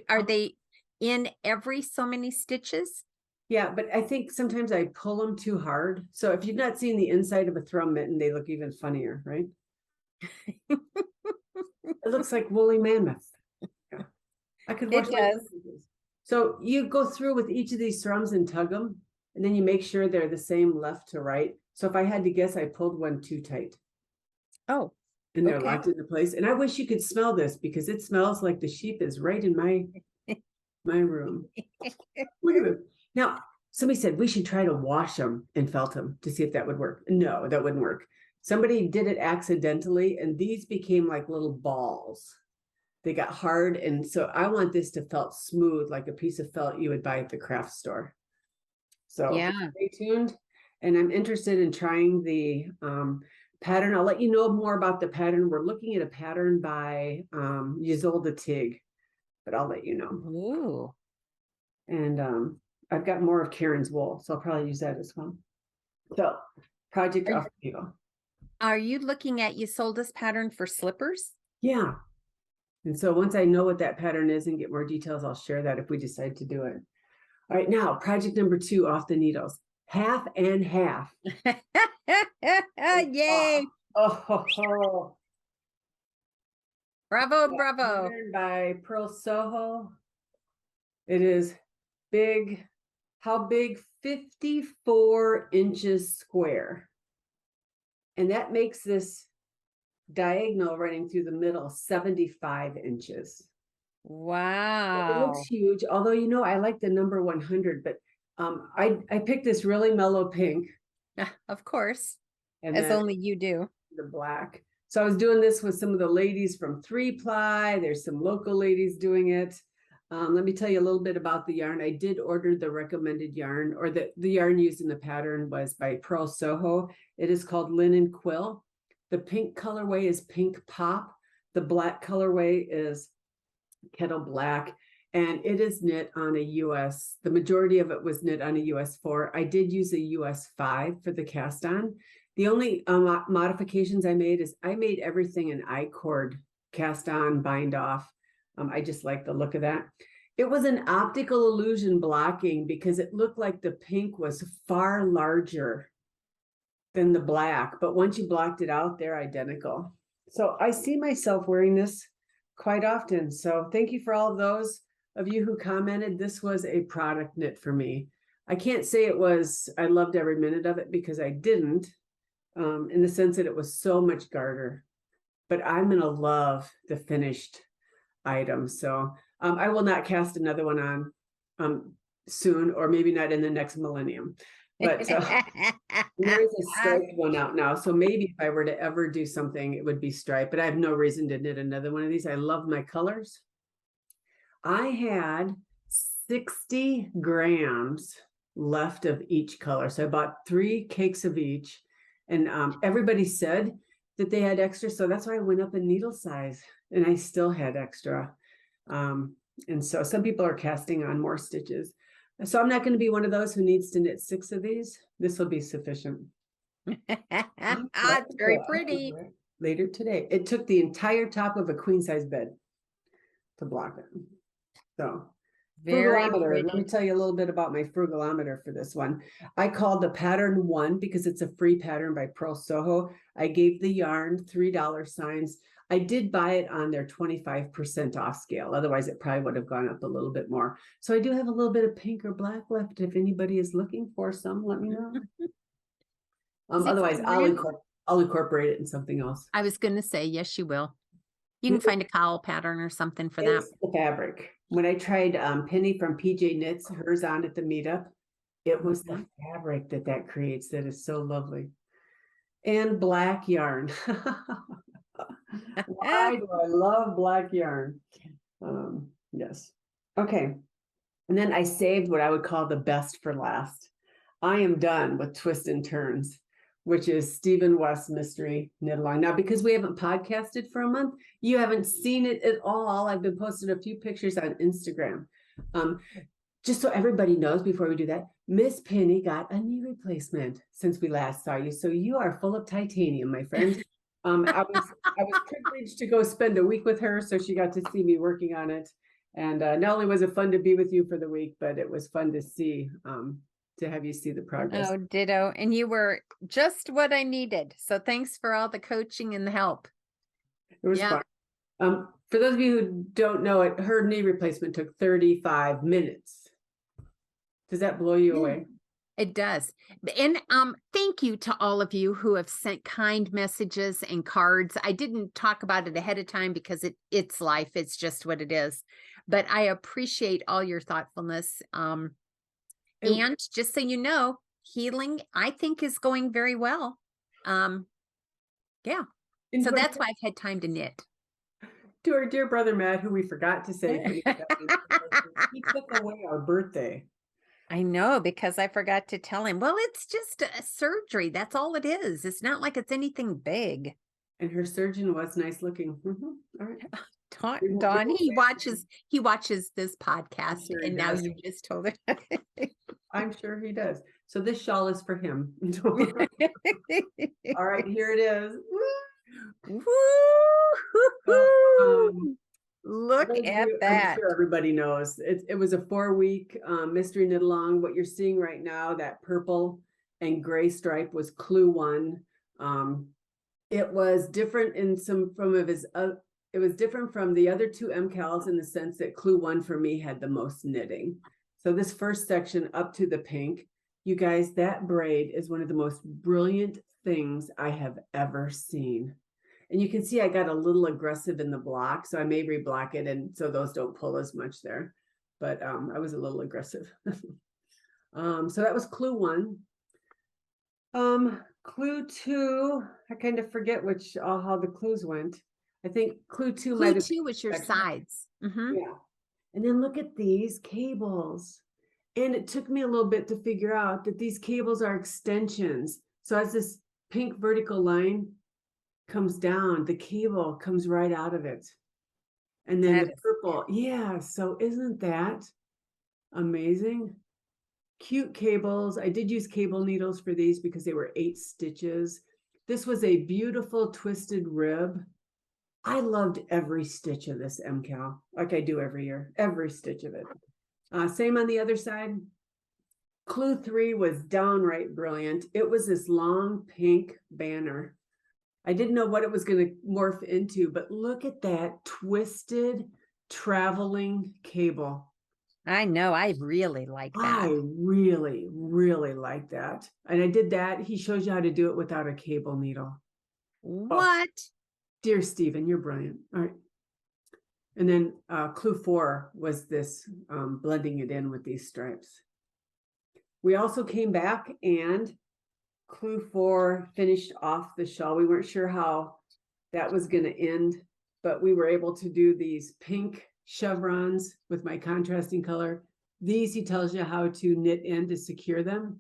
Are they in every so many stitches? Yeah, but I think sometimes I pull them too hard. So if you've not seen the inside of a thrum mitten, they look even funnier, right? It looks like woolly mammoth. Yeah. I could watch does. So you go through with each of these thrums and tug them, and then you make sure they're the same left to right. So if I had to guess, I pulled one too tight. Oh. And they're Okay. locked into place. And I wish you could smell this because it smells like the sheep is right in my room. Look at this. Now, somebody said we should try to wash them and felt them to see if that would work. No, that wouldn't work. Somebody did it accidentally, and these became like little balls. They got hard, and so I want this to felt smooth, like a piece of felt you would buy at the craft store. So yeah, stay tuned. And I'm interested in trying the pattern. I'll let you know more about the pattern. We're looking at a pattern by Ysolda Tig, but I'll let you know. Ooh. And I've got more of Karen's wool, so I'll probably use that as well. So project off table. Are you looking at Ysolda's pattern for slippers? Yeah. And so once I know what that pattern is and get more details, I'll share that if we decide to do it. All right, now project number 2 off the needles. Half and half. Yay! Oh. Bravo, bravo. By Pearl Soho. It is big. How big? 54 inches square. And that makes this diagonal running through the middle 75 inches. Wow. It looks huge, although, you know, I like the number 100, but I picked this really mellow pink. Of course, And as only you do. The black. So I was doing this with some of the ladies from 3-ply. There's some local ladies doing it. Let me tell you a little bit about the yarn. I did order the recommended yarn, or the yarn used in the pattern was by Pearl Soho. It is called Linen Quill. The pink colorway is Pink Pop. The black colorway is Kettle Black. And it is knit on a US, the majority of it was knit on a US 4. I did use a US 5 for the cast on. The only modifications I made is I made everything in I-cord cast on, bind off. I just like the look of that. It was an optical illusion blocking because it looked like the pink was far larger than the black, but once you blocked it out, they're identical. So I see myself wearing this quite often. So thank you for all of those of you who commented. This was a product knit for me. I can't say it was, I loved every minute of it because I didn't, in the sense that it was so much garter, but I'm going to love the finished item. So I will not cast another one on soon, or maybe not in the next millennium. But there is a striped one out now. So maybe if I were to ever do something, it would be striped, but I have no reason to knit another one of these. I love my colors. I had 60 grams left of each color. So I bought 3 cakes of each, and everybody said that they had extra. So that's why I went up in needle size, and I still had extra. And so some people are casting on more stitches. So I'm not going to be one of those who needs to knit 6 of these. This will be sufficient. It's very pretty. Later today. It took the entire top of a queen size bed to block it. So Very frugalometer. pretty. Let me tell you a little bit about my frugalometer for this one. I called the pattern 1 because it's a free pattern by Pearl Soho. I gave the yarn $3 signs. I did buy it on their 25% off scale. Otherwise, it probably would have gone up a little bit more. So I do have a little bit of pink or black left. If anybody is looking for some, let me know. Otherwise, I'll incorporate it in something else. I was going to say, yes, you will. You can find a cowl pattern or something for that. The fabric. When I tried Penny from PJ Knits, hers on at the meetup, it was the fabric that creates that is so lovely. And black yarn. Why do I love black yarn? Yes. Okay. And then I saved what I would call the best for last. I am done with Twist and Turns, which is Stephen West's Mystery Knit Along. Now, because we haven't podcasted for a month, you haven't seen it at all. I've been posting a few pictures on Instagram. Just so everybody knows before we do that, Miss Penny got a knee replacement since we last saw you. So you are full of titanium, my friend. I was privileged to go spend a week with her, so she got to see me working on it. And not only was it fun to be with you for the week, but it was fun to see, to have you see the progress. Oh, ditto. And you were just what I needed. So thanks for all the coaching and the help. It was fun. For those of you who don't know it, her knee replacement took 35 minutes. Does that blow you away? It does. And thank you to all of you who have sent kind messages and cards. I didn't talk about it ahead of time because it's life. It's just what it is. But I appreciate all your thoughtfulness. And just so you know, healing, I think, is going very well. Yeah. So that's why I've had time to knit. To our dear brother Matt, who we forgot to say, he took away our birthday. I know, because I forgot to tell him. Well, it's just a surgery. That's all it is. It's not like it's anything big. And her surgeon was nice looking. All right. Dawn, he watches this podcast, sure, and now you just told it. I'm sure he does. So this shawl is for him. All right, here it is. Look at that. I'm sure everybody knows. It was a 4-week mystery knit along. What you're seeing right now, that purple and gray stripe, was clue 1. It was different in it was different from the other 2 MCALs in the sense that clue 1 for me had the most knitting. So this first section up to the pink, you guys, that braid is one of the most brilliant things I have ever seen. And you can see I got a little aggressive in the block, so I may reblock it, and so those don't pull as much there. But I was a little aggressive. So that was clue 1. Clue 2, I kind of forget how the clues went. I think clue 2 clue 2 was your sides. Yeah. And then look at these cables. And it took me a little bit to figure out that these cables are extensions. So as this pink vertical line comes down, the cable comes right out of it. And then the purple, yeah. So isn't that amazing? Cute cables. I did use cable needles for these because they were 8 stitches. This was a beautiful twisted rib. I loved every stitch of this MCAL, like I do every year, every stitch of it. Same on the other side. Clue 3 was downright brilliant. It was this long pink banner. I didn't know what it was going to morph into, but look at that twisted traveling cable. I know. I really like that. I really, really like that. And I did that. He shows you how to do it without a cable needle. What? Oh, dear Stephen, you're brilliant. All right. And then clue 4 was this blending it in with these stripes. We also came back and Clue 4 finished off the shawl. We weren't sure how that was going to end, but we were able to do these pink chevrons with my contrasting color. These, he tells you how to knit in to secure them.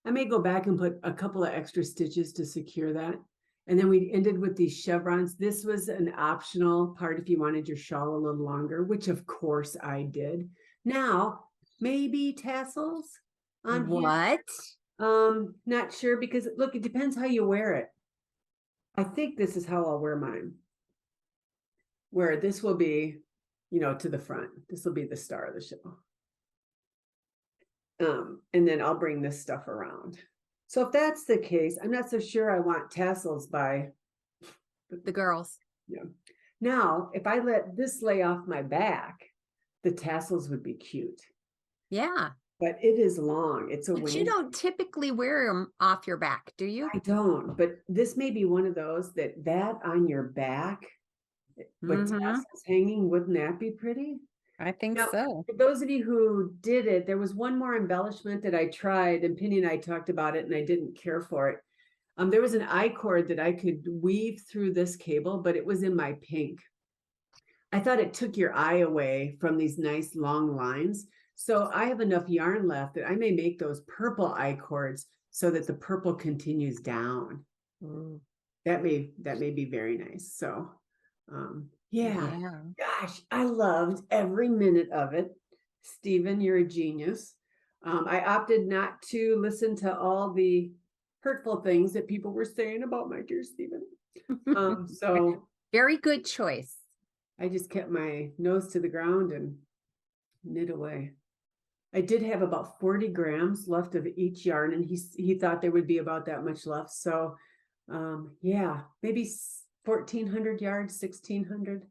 I may go back and put a couple of extra stitches to secure that. And then we ended with these chevrons. This was an optional part if you wanted your shawl a little longer, which of course I did. Now, maybe tassels on What? here. Not sure because look, it depends how you wear it. I think this is how I'll wear mine. Where this will be, you know, to the front. This will be the star of the show. And then I'll bring this stuff around. So if that's the case, I'm not so sure I want tassels by The girls. Yeah. Now, if I let this lay off my back, the tassels would be cute. Yeah. But it is long. It's a But wing. you don't typically wear them off your back, do you? I don't, but this may be one of those that on your back with tassels hanging, wouldn't that be pretty? I think Now, so. for those of you who did it, there was one more embellishment that I tried, and Penny and I talked about it, and I didn't care for it. There was an I-cord that I could weave through this cable, but it was in my pink. I thought it took your eye away from these nice long lines. So I have enough yarn left that I may make those purple I-cords so that the purple continues down. That may be very nice. So yeah. Gosh, I loved every minute of it. Stephen, you're a genius. I opted not to listen to all the hurtful things that people were saying about my dear Stephen. So very good choice. I just kept my nose to the ground and knit away. I did have about 40 grams left of each yarn, and he thought there would be about that much left. So yeah, maybe 1,400 yards, 1,600.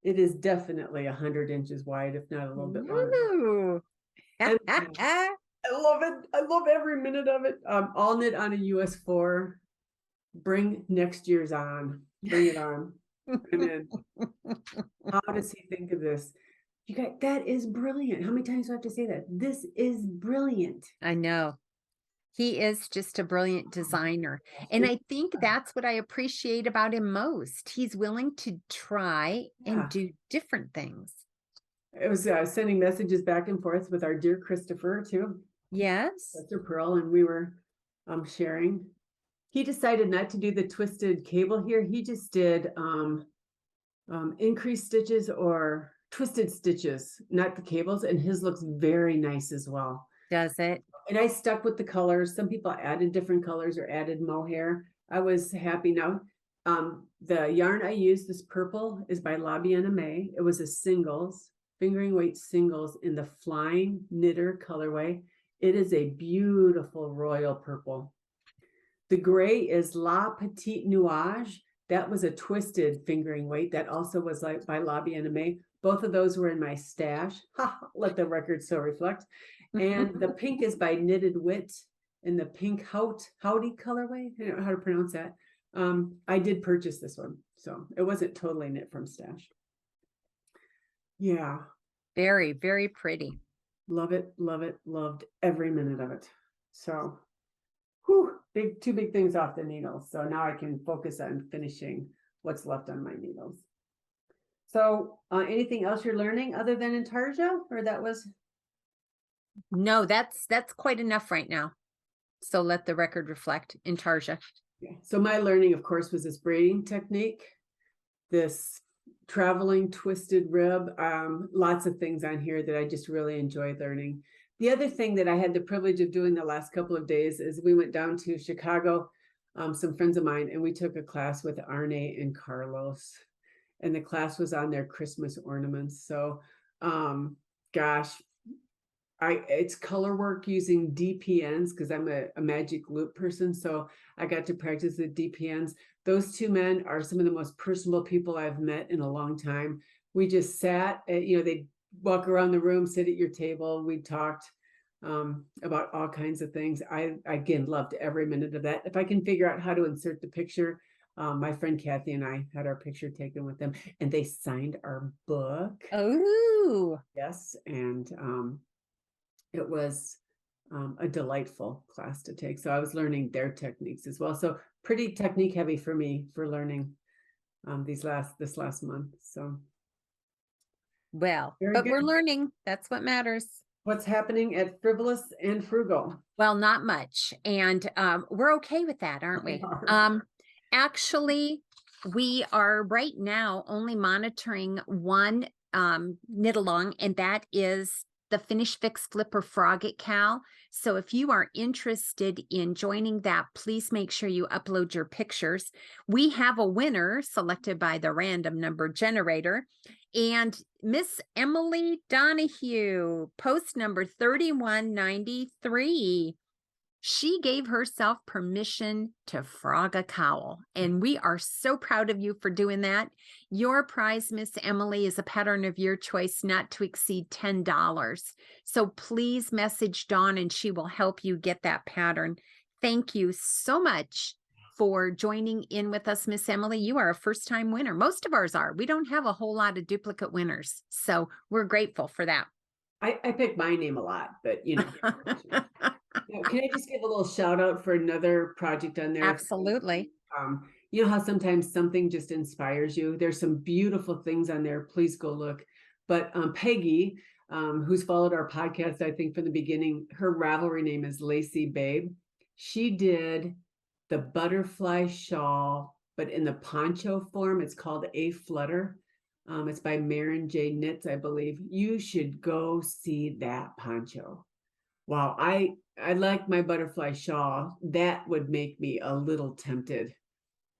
It is definitely 100 inches wide, if not a little bit longer. I love it. I love every minute of it. I'll knit on a US 4. Bring next year's on. Bring it on. And then, how does he think of this? You guys, that is brilliant. How many times do I have to say that? This is brilliant. I know. He is just a brilliant designer. And I think that's what I appreciate about him most. He's willing to try and do different things. It was sending messages back and forth with our dear Christopher too. Yes. That's her Pearl, and we were sharing. He decided not to do the twisted cable here. He just did increased stitches or twisted stitches, not the cables, and his looks very nice as well. Does it? And I stuck with the colors. Some people added different colors or added mohair. I was happy. Now, the yarn I used, this purple, is by La Bien-Aimée. It was a singles, fingering weight singles in the Flying Knitter colorway. It is a beautiful royal purple. The gray is La Petite Nuage. That was a twisted fingering weight. That also was like by La Bien-Aimée. Both of those were in my stash. Let the record so reflect. And the pink is by Knitted Wit in the pink Howdy colorway. I don't know how to pronounce that. I did purchase this one, so it wasn't totally knit from stash. Yeah. Very, very pretty. Love it, love it, loved every minute of it. So, two big things off the needles. So now I can focus on finishing what's left on my needles. So anything else you're learning other than Intarsia, or that was? No, that's quite enough right now. So let the record reflect Intarsia. Yeah. So my learning, of course, was this braiding technique, this traveling twisted rib, lots of things on here that I just really enjoyed learning. The other thing that I had the privilege of doing the last couple of days is we went down to Chicago, some friends of mine, and we took a class with Arne and Carlos. And the class was on their Christmas ornaments. So, gosh, it's color work using DPNs because I'm a magic loop person. So I got to practice the DPNs. Those two men are some of the most personable people I've met in a long time. We just sat, they'd walk around the room, sit at your table. We talked about all kinds of things. I, again, loved every minute of that. If I can figure out how to insert the picture, my friend Kathy and I had our picture taken with them, and they signed our book. Oh, yes. And it was a delightful class to take. So I was learning their techniques as well. So pretty technique heavy for me for learning this last month. So Well, very but good. we're learning. That's what matters. What's happening at Frivolous and Frugal? Well, not much. And we're okay with that, aren't we? Actually, we are right now only monitoring one knit along, and that is the Finish Fix Flipper Frog at Cowl. So if you are interested in joining that, please make sure you upload your pictures. We have a winner selected by the random number generator, and Miss Emily Donahue, post number 3193. She gave herself permission to frog a cowl, and we are so proud of you for doing that. Your prize, Miss Emily, is a pattern of your choice, not to exceed $10. So please message Dawn and she will help you get that pattern. Thank you so much for joining in with us, Miss Emily. You are a first-time winner. Most of ours are. We don't have a whole lot of duplicate winners, so we're grateful for that. I pick my name a lot, but you know. Can I just give a little shout out for another project on there? Absolutely. You know how sometimes something just inspires you. There's some beautiful things on there. Please go look. But Peggy, who's followed our podcast, I think from the beginning, her Ravelry name is Lacy Babe. She did the butterfly shawl, but in the poncho form. It's called A Flutter. It's by Marin J Knits, I believe. You should go see that poncho. Wow, I like my butterfly shawl. That would make me a little tempted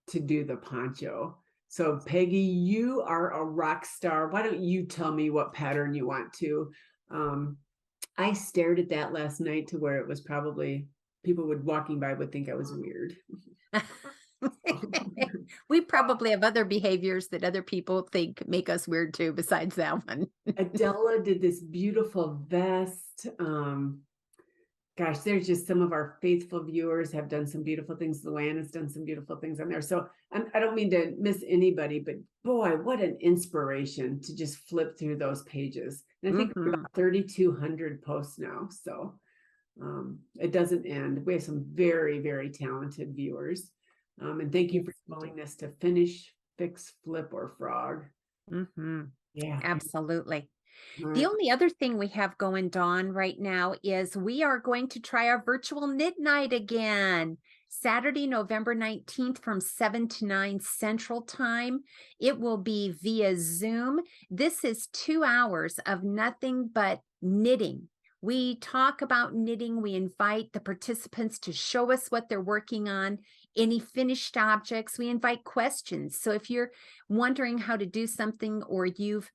to do the poncho. So Peggy, you are a rock star. Why don't you tell me what pattern you want to? I stared at that last night to where it was probably people walking by would think I was weird. We probably have other behaviors that other people think make us weird too, besides that one. Adela did this beautiful vest. Gosh, there's just some of our faithful viewers have done some beautiful things. Luann has done some beautiful things on there. So I don't mean to miss anybody, but boy, what an inspiration to just flip through those pages. And I think we're about 3,200 posts now. So it doesn't end. We have some very, very talented viewers. And thank you for your willingness to finish, fix, flip, or frog. Yeah, absolutely. The only other thing we have going, Dawn, right now is we are going to try our virtual knit night again. Saturday, November 19th from 7 to 9 Central Time. It will be via Zoom. This is 2 hours of nothing but knitting. We talk about knitting. We invite the participants to show us what they're working on, any finished objects. We invite questions. So if you're wondering how to do something or you've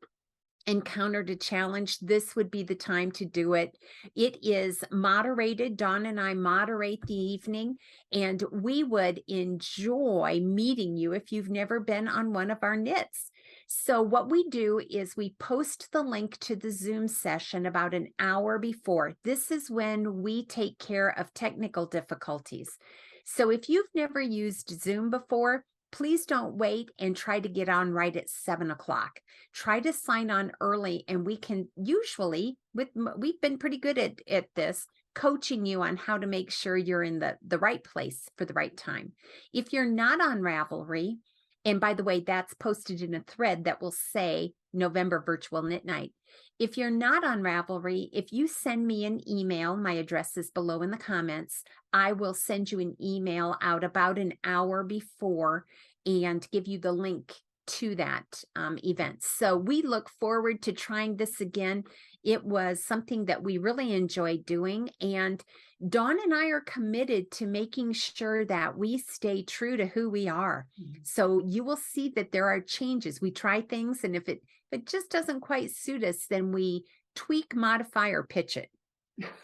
encountered a challenge, this would be the time to do it. It is moderated. Dawn and I moderate the evening, and we would enjoy meeting you if you've never been on one of our knits. So what we do is we post the link to the Zoom session about an hour before. This is when we take care of technical difficulties. So if you've never used Zoom before, please don't wait and try to get on right at 7 o'clock. Try to sign on early, and we can usually, we've been pretty good at this, coaching you on how to make sure you're in the right place for the right time. If you're not on Ravelry, and by the way, that's posted in a thread that will say November Virtual Knit Night. If you're not on Ravelry, if you send me an email, my address is below in the comments, I will send you an email out about an hour before and give you the link to that event. So we look forward to trying this again. It was something that we really enjoyed doing, and Dawn and I are committed to making sure that we stay true to who we are. So you will see that there are changes. We try things, and if it just doesn't quite suit us, then we tweak, modify, or pitch it.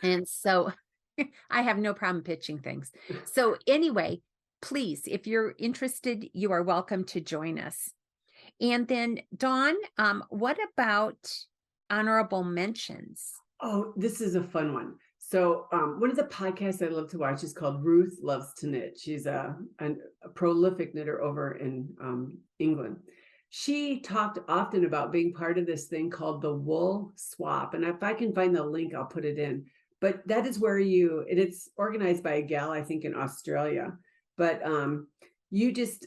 And so I have no problem pitching things. So anyway, please, if you're interested, you are welcome to join us. And then Dawn, what about honorable mentions? Oh, this is a fun one. So one of the podcasts I love to watch is called Ruth Loves to Knit. She's a prolific knitter over in England. She talked often about being part of this thing called the wool swap. And if I can find the link, I'll put it in. but that is where it's organized by a gal, I think in Australia, but you just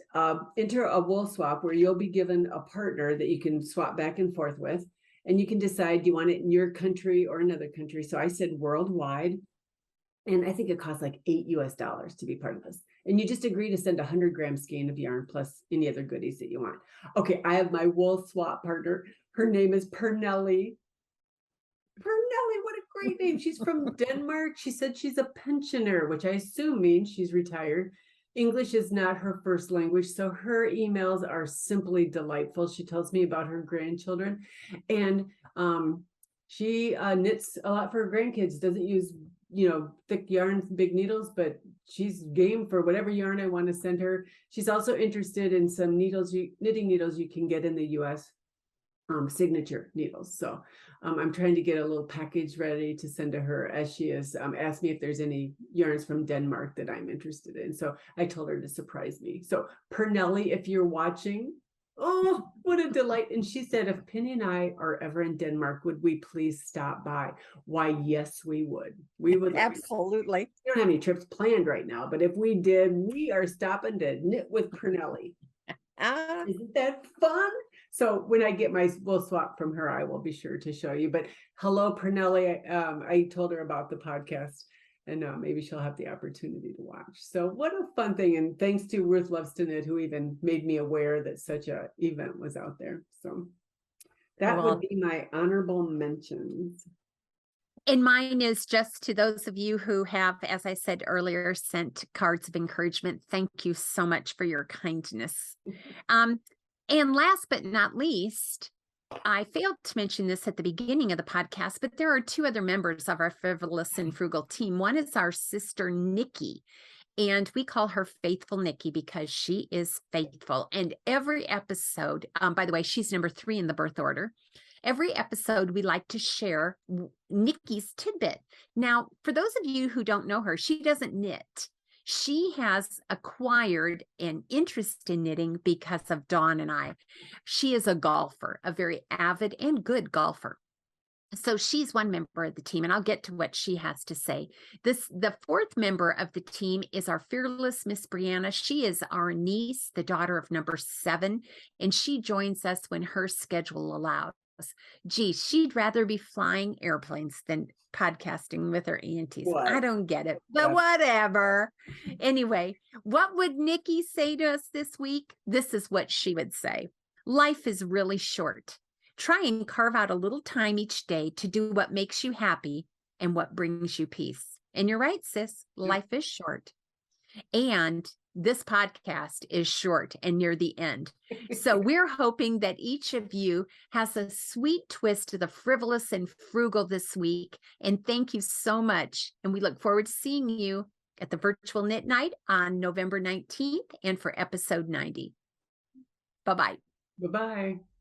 enter a wool swap where you'll be given a partner that you can swap back and forth with, and you can decide, do you want it in your country or another country? So I said worldwide, and I think it costs like $8 to be part of this. And you just agree to send 100-gram skein of yarn plus any other goodies that you want. Okay, I have my wool swap partner. Her name is Pernelli. Pernelli, what a great name. She's from Denmark. She said she's a pensioner, which I assume means she's retired. English is not her first language, so her emails are simply delightful. She tells me about her grandchildren, and she knits a lot for her grandkids, doesn't use thick yarns, big needles, but she's game for whatever yarn I want to send her. She's also interested in some knitting needles you can get in the US, signature needles. So I'm trying to get a little package ready to send to her, as she has asked me if there's any yarns from Denmark that I'm interested in. So I told her to surprise me. So Pernelli, if you're watching, oh, what a delight. And she said, if Penny and I are ever in Denmark, would we please stop by? Why, yes, we would. We would. Absolutely. We don't have any trips planned right now, but if we did, we are stopping to knit with Pernelli. Isn't that fun? So when I get my wool swap from her, I will be sure to show you. But hello, Pernelli. I told her about the podcast, and maybe she'll have the opportunity to watch. So what a fun thing. And thanks to Ruth Loves to Knit, who even made me aware that such a event was out there. So that would be my honorable mentions. And mine is just to those of you who have, as I said earlier, sent cards of encouragement. Thank you so much for your kindness. And last but not least, I failed to mention this at the beginning of the podcast, but there are two other members of our Frivolous and Frugal team. One is our sister, Nikki, and we call her Faithful Nikki because she is faithful. And every episode, by the way, she's number 3 in the birth order. Every episode, we like to share Nikki's tidbit. Now, for those of you who don't know her, she doesn't knit. She has acquired an interest in knitting because of Dawn and I. She is a golfer, a very avid and good golfer. So she's one member of the team, and I'll get to what she has to say. The fourth member of the team is our fearless Miss Briana. She is our niece, the daughter of number 7, and she joins us when her schedule allows. Gee, she'd rather be flying airplanes than podcasting with her aunties. What? I don't get it, but whatever. Anyway, what would Nikki say to us this week? This is what she would say. Life is really short. Try and carve out a little time each day to do what makes you happy and what brings you peace. And you're right, sis. Life is short. And this podcast is short and near the end. So we're hoping that each of you has a sweet twist to the frivolous and frugal this week. And thank you so much. And we look forward to seeing you at the virtual knit night on November 19th and for episode 90. Bye-bye. Bye-bye.